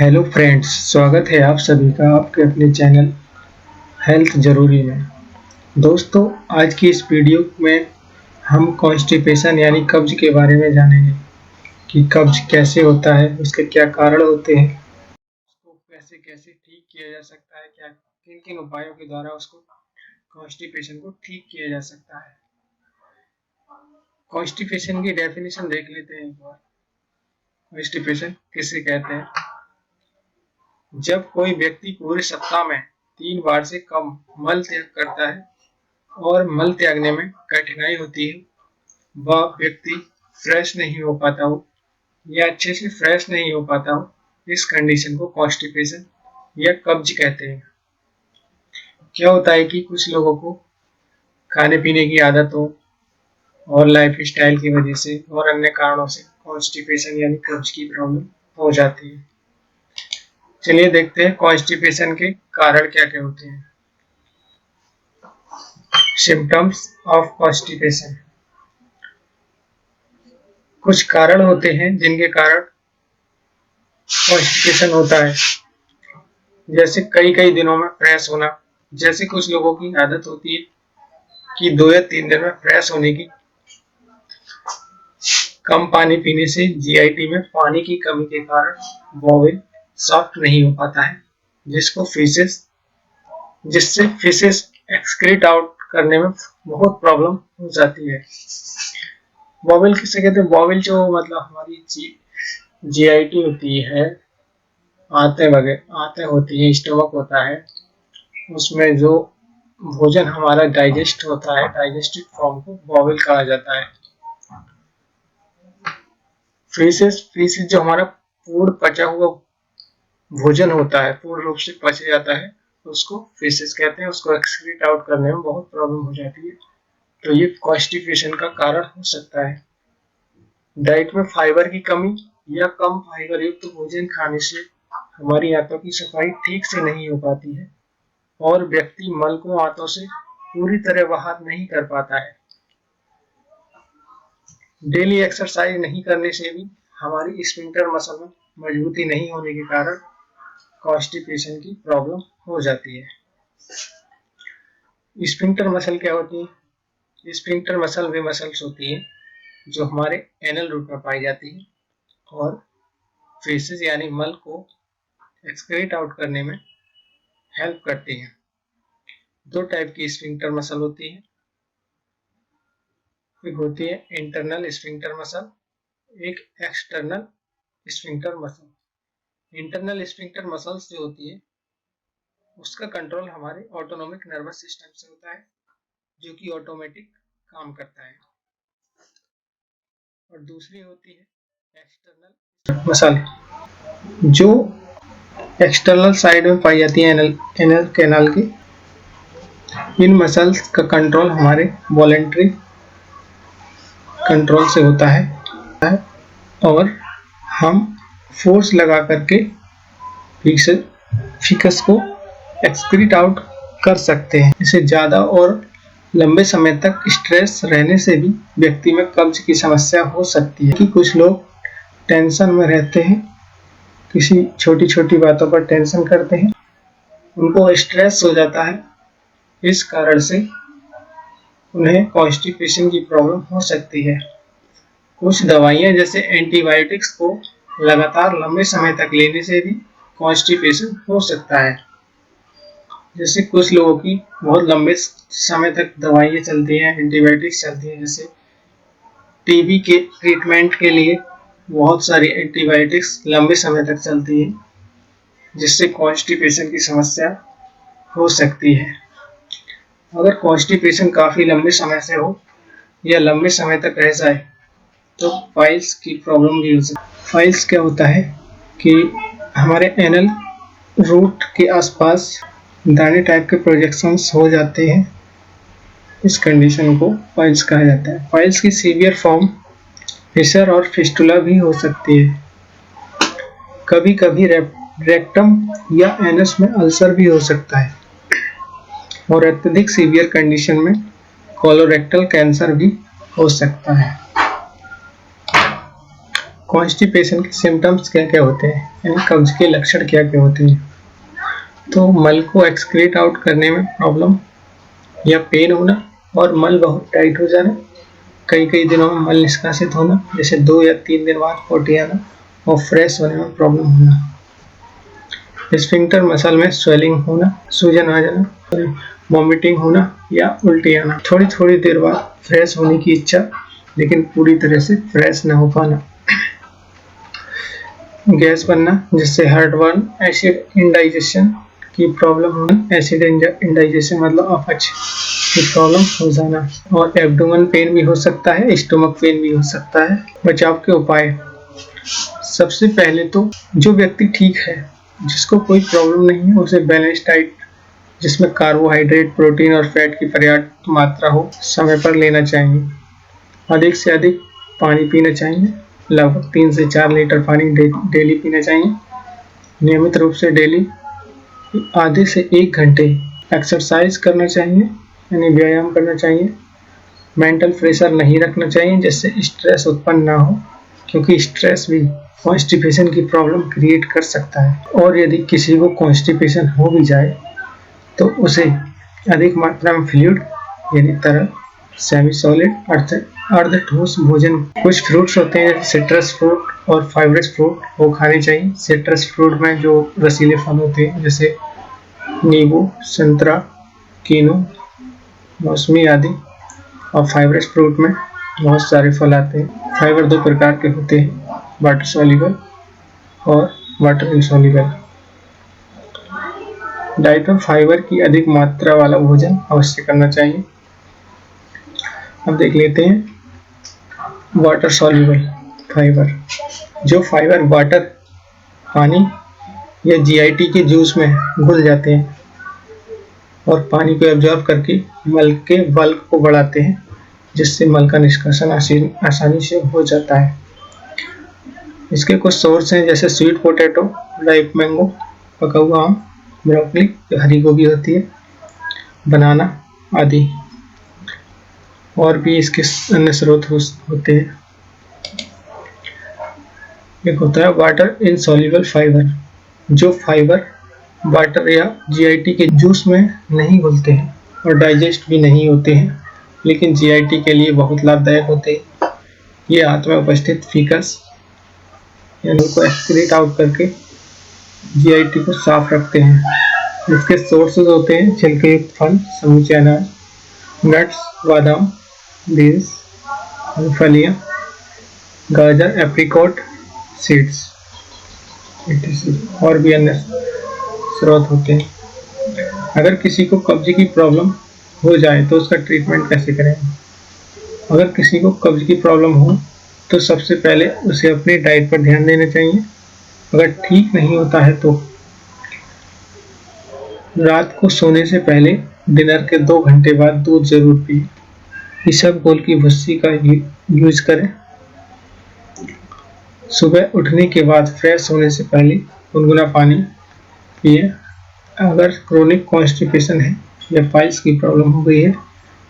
Hello friends, स्वागत है आप सभी का आपके अपने चैनल हेल्थ जरूरी में। दोस्तों, आज की इस वीडियो में हम कॉन्स्टिपेशन यानी कब्ज के बारे में जानेंगे कि कब्ज कैसे होता है, उसके क्या कारण होते हैं, उसको कैसे कैसे ठीक किया जा सकता है, क्या किन किन उपायों के द्वारा उसको कॉन्स्टिपेशन को ठीक किया जा सकता है। कॉन्स्टिपेशन की डेफिनेशन देख लेते हैं एक बार। कॉन्स्टिपेशन किसे कहते हैं? जब कोई व्यक्ति पूरे सप्ताह में 3 बार से कम मल त्याग करता है और मल त्यागने में कठिनाई होती है, वह व्यक्ति फ्रेश नहीं हो पाता हो या अच्छे से फ्रेश नहीं हो पाता हो, इस कंडीशन को कॉन्स्टिपेशन या कब्ज कहते हैं। क्या होता है कि कुछ लोगों को खाने पीने की आदत हो और लाइफ स्टाइल की वजह से और अन्य कारणों से कॉन्स्टिपेशन यानी कब्ज की प्रॉब्लम हो जाती है। चलिए देखते हैं कॉन्स्टिपेशन के कारण क्या क्या होते हैं। Symptoms of constipation. कुछ कारण होते हैं जिनके कारण कॉन्स्टिपेशन होता है, जैसे कई कई दिनों में फ्रेश होना। जैसे कुछ लोगों की आदत होती है कि 2 या 3 दिन में फ्रेश होने की। कम पानी पीने से जीआईटी में पानी की कमी के कारण बॉवेल सॉफ्ट नहीं हो पाता है, जिससे फीसेस एक्सक्रीट आउट करने में बहुत प्रॉब्लम हो जाती है। बॉवेल किसे कहते हैं? बॉवेल जो मतलब हमारी जीआईटी होती है, आंतें होती है, स्टमक होता है, उसमें जो भोजन हमारा डाइजेस्ट होता है, डाइजेस्टिव फॉर्म को बॉवेल कहा जाता है। फीसेस जो हमारा पूर्ण पचा हुआ भोजन होता है, पूर्ण रूप से पच जाता है, उसको फीसेस कहते हैं। उसको एक्सक्रीट आउट करने में बहुत प्रॉब्लम हो जाती है, तो ये कॉन्स्टिपेशन का कारण हो सकता है। डाइट में फाइबर की कमी या कम फाइबर युक्त भोजन खाने से हमारी आंतों की सफाई ठीक से नहीं हो पाती है और व्यक्ति मल को आंतों से पूरी तरह बाहर नहीं कर पाता है। डेली एक्सरसाइज नहीं करने से भी हमारी स्फिंक्टर मसल में मजबूती नहीं होने के कारण कॉन्स्टिपेशन की प्रॉब्लम हो जाती है। स्फिंक्टर मसल क्या होती है? स्फिंक्टर मसल वे मसल्स होती है जो हमारे एनल रूट में पाई जाती है और फेसेस यानी मल को एक्सक्रीट आउट करने में हेल्प करती हैं। 2 टाइप की स्फिंक्टर मसल होती है। एक होती है इंटरनल स्फिंक्टर मसल, एक external sphincter muscle. Internal sphincter muscles जो होती है उसका कंट्रोल हमारे ऑटोनोमिक नर्वस सिस्टम से होता है, जो कि ऑटोमेटिक काम करता है। और दूसरी होती है एक्सटर्नल मसल, जो एक्सटर्नल साइड में पाई जाती है एनल कैनाल की। इन मसल्स का कंट्रोल हमारे वॉलेंट्री कंट्रोल से होता है और हम फोर्स लगा करके फीकस को एक्सक्रीट आउट कर सकते हैं। इसे ज़्यादा और लंबे समय तक स्ट्रेस रहने से भी व्यक्ति में कब्ज की समस्या हो सकती है। कि कुछ लोग टेंशन में रहते हैं, किसी छोटी छोटी बातों पर टेंशन करते हैं, उनको स्ट्रेस हो जाता है, इस कारण से उन्हें कॉन्स्टिपेशन की प्रॉब्लम हो सकती है। कुछ दवाइयाँ जैसे एंटीबायोटिक्स को लगातार लंबे समय तक लेने से भी कॉन्स्टिपेशन हो सकता है। जैसे कुछ लोगों की बहुत लंबे समय तक दवाइयाँ चलती हैं, एंटीबायोटिक्स चलती हैं, जैसे टीबी के ट्रीटमेंट के लिए बहुत सारी एंटीबायोटिक्स लंबे समय तक चलती हैं, जिससे कॉन्स्टिपेशन की समस्या हो सकती है। अगर कॉन्स्टिपेशन काफ़ी लंबे समय से हो या लंबे समय तक रह जाए तो फाइल्स की प्रॉब्लम भी हो सकती है। फाइल्स क्या होता है कि हमारे एनल रूट के आसपास दाने टाइप के प्रोजेक्शंस हो जाते हैं, इस कंडीशन को फाइल्स कहा जाता है। फाइल्स की सीवियर फॉर्म फिशर और फिस्टुला भी हो सकती है। कभी कभी रेक्टम या एनस में अल्सर भी हो सकता है और अत्यधिक सीवियर कंडीशन में कोलोरेक्टल कैंसर भी हो सकता है। कॉन्स्टिपेशन के सिम्टम्स क्या क्या होते हैं, यानी कब्ज के लक्षण क्या क्या होते हैं। तो मल को एक्सक्रीट आउट करने में प्रॉब्लम या पेन होना और मल बहुत टाइट हो जाना, कई कई दिनों में मल निष्कासित होना, जैसे 2 या 3 दिन बाद पोटी आना और फ्रेश होने में प्रॉब्लम होना। स्फिंक्टर मसल में स्वेलिंग होना, सूजन आ जाना, वॉमिटिंग होना या उल्टी आना, थोड़ी थोड़ी देर बाद फ्रेश होने की इच्छा लेकिन पूरी तरह से फ्रेश न हो पाना, गैस बनना जिससे हार्टबर्न, एसिड इंडाइजेशन की प्रॉब्लम होना, एसिड इंडाइजेशन मतलब अपच की प्रॉब्लम हो जाना, और एब्डोमेन पेन भी हो सकता है, स्टोमक पेन भी हो सकता है। बचाव के उपाय, सबसे पहले तो जो व्यक्ति ठीक है, जिसको कोई प्रॉब्लम नहीं है, उसे बैलेंस डाइट जिसमें कार्बोहाइड्रेट, प्रोटीन और फैट की पर्याप्त मात्रा हो समय पर लेना चाहिए। अधिक से अधिक पानी पीना चाहिए, लगभग 3 से 4 लीटर पानी डेली पीना चाहिए। नियमित रूप से डेली आधे से 1 घंटे एक्सरसाइज करना चाहिए, यानी व्यायाम करना चाहिए। मेंटल प्रेशर नहीं रखना चाहिए जिससे स्ट्रेस उत्पन्न ना हो, क्योंकि स्ट्रेस भी कॉन्स्टिपेशन की प्रॉब्लम क्रिएट कर सकता है। और यदि किसी को कॉन्स्टिपेशन हो भी जाए तो उसे अधिक मात्रा में फ्लूइड यानी तरल, सेमी सॉलिड अर्ध ठोस भोजन, कुछ फ्रूट्स होते हैं सिट्रस फ्रूट और फाइब्रस फ्रूट, वो खाने चाहिए। सिट्रस फ्रूट में जो रसीले फल होते हैं जैसे नींबू, संतरा, कीनू, मौसमी आदि, और फाइब्रस फ्रूट में बहुत सारे फल आते हैं। फाइबर 2 प्रकार के होते हैं, वाटर सॉल्युबल और वाटर इनसॉल्युबल। डाइट में फाइबर की अधिक मात्रा वाला भोजन अवश्य करना चाहिए। अब देख लेते हैं वाटर सॉल्युबल फाइबर। जो फाइबर वाटर, पानी या जीआईटी के जूस में घुल जाते हैं और पानी को एब्जॉर्ब करके मल के बल्क को बढ़ाते हैं, जिससे मल का निष्कासन आसानी से हो जाता है। इसके कुछ सोर्स हैं जैसे स्वीट पोटैटो, राइप मैंगो, पका हुआ आम, ब्रोकली जो हरी गोभी होती है, बनाना आदि, और भी इसके अन्य स्रोत होते हैं। एक होता है वाटर इनसॉल्युबल फाइबर। जो फाइबर वाटर या जीआईटी के जूस में नहीं घुलते हैं और डाइजेस्ट भी नहीं होते हैं, लेकिन जीआईटी के लिए बहुत लाभदायक होते हैं। ये आंत में उपस्थित फीकस यानी उनको एक्सक्रीट आउट करके जीआईटी को साफ रखते हैं। इसके सोर्सेज होते हैं छिलके युक्त फल, समूचे अनाज, नट्स, बादाम, बीन्स, फलियां, गाजर, एप्रिकॉट, सीड्स, और भी अन्य स्रोत होते हैं। अगर किसी को कब्ज की प्रॉब्लम हो जाए तो उसका ट्रीटमेंट कैसे करें? अगर किसी को कब्ज की प्रॉब्लम हो तो सबसे पहले उसे अपनी डाइट पर ध्यान देना चाहिए। अगर ठीक नहीं होता है तो रात को सोने से पहले डिनर के 2 घंटे बाद दूध जरूर पिए। इसबगोल की भुस्सी का यूज करें। सुबह उठने के बाद फ्रेश होने से पहले गुनगुना पानी पिए। अगर क्रोनिक कॉन्स्टिपेशन है या पाइल्स की प्रॉब्लम हो गई है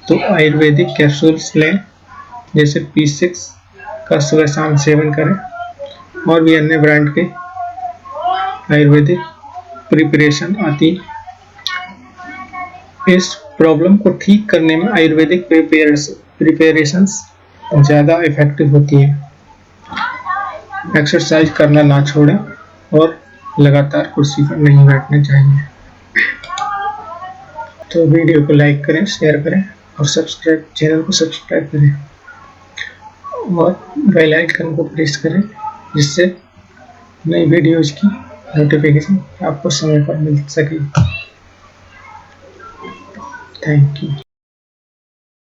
तो आयुर्वेदिक कैप्सूल्स लें, जैसे P6 का सुबह शाम सेवन करें। और भी अन्य ब्रांड के आयुर्वेदिक प्रिपरेशन आती। इस प्रॉब्लम को ठीक करने में आयुर्वेदिक प्रिपरेशंस ज़्यादा इफेक्टिव होती हैं। एक्सरसाइज करना ना छोड़ें और लगातार कुर्सी पर नहीं बैठना चाहिए। तो वीडियो को लाइक करें, शेयर करें और चैनल को सब्सक्राइब करें और बेल आइकन को प्रेस करें, जिससे नई वीडियोज की नोटिफिकेशन आपको समय पर मिल सके। Thank you.